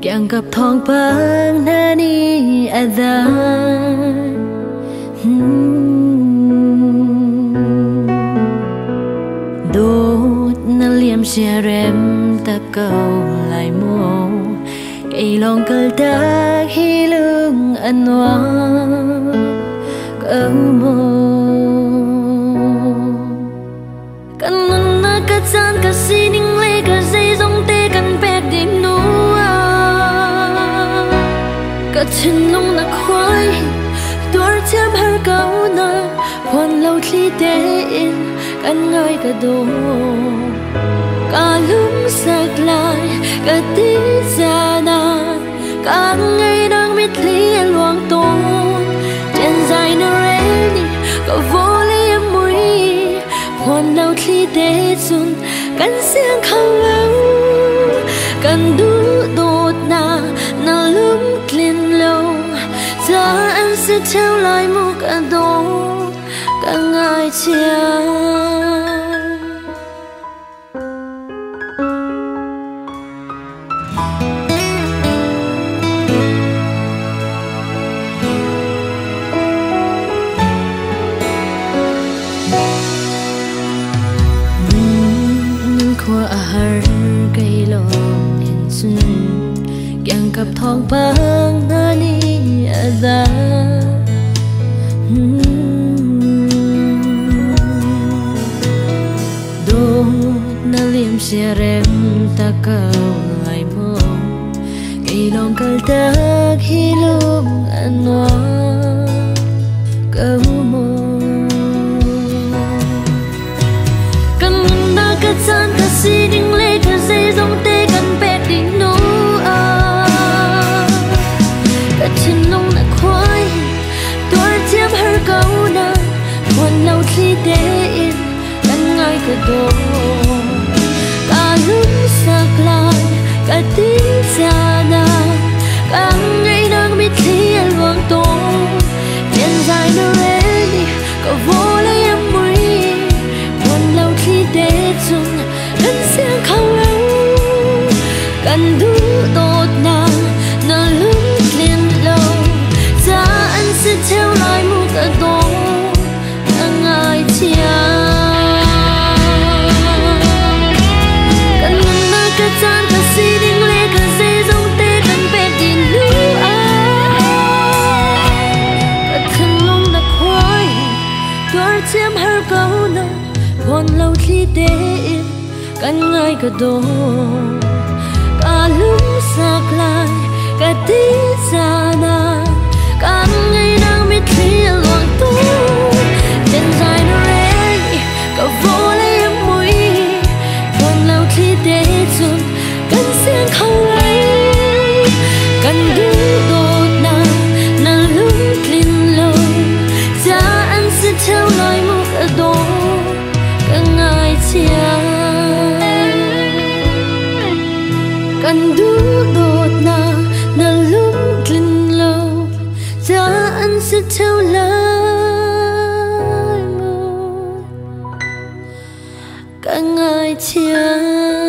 Càng gặp thong bang nani ada đốt na liêm xe rem ta cầu lại mô cây lòng cờ ta khi lưng ăn hoa cờ mô căn na cắt gian cắt xi ninh lê cắt dây dòng tê căn bẹt đêm nô cắt chân lông na khoai tuổi chém har cao na quan lâu khi tê in căn ngơi cả đồ cả lúc sạc lại cả tí ra na cả ngày đang biết lý loang tôn trên dài nơi rê cả vô lý em mũi quan lâu khi tê xuân căn xiang không lâu căn đủ đột na na lúc lên lâu giờ anh sẽ theo lại một cả đồ cả ngày chiều khoa har cây lòng nhìn xuân càng cặp thong bang nani ada đốt na liêm xe rem ta cầu lại mong cây lòng cờ ta khi lúc ăn hoa cầu mong cần na cất gian cất xi đinh lê cất dây dòng tê cần bẹt đỉnh nô cất chân lông na khoai tuổi chiếm har câu na quan lâu khi tê in căn ngay cờ đồ cả lúc sạc lại cả tí ra na cả ngày đang biết khi anh loang tôn trên dài nơi rê có vô lấy em mũi quan lâu khi tê xuân căn xiang không lâu căn đủ đột na na lúc liền lâu giá anh sẽ theo lại một cả đồ cả ngày chiều cất gian cất xi đinh lê cất dây dòng tê cần bẹt đi lưu cất thân lông đặc khoai tuổi chiếm har câu na quan lâu khi tê in căn ngay cả đồ cả lúc sạc lại cả tí ra na cả ngày đang biết khi loang tôn trên dài nơi rê cả vô lấy em mũi quan lâu khi tê xuân căn xiang không lấy căn đủ đột na na lúc lên lâu giá anh sẽ theo lời một cả đồ cả ngày chiều căn đủ đột na na lúc lên lâu giá anh sẽ theo lời một cả ngày chiều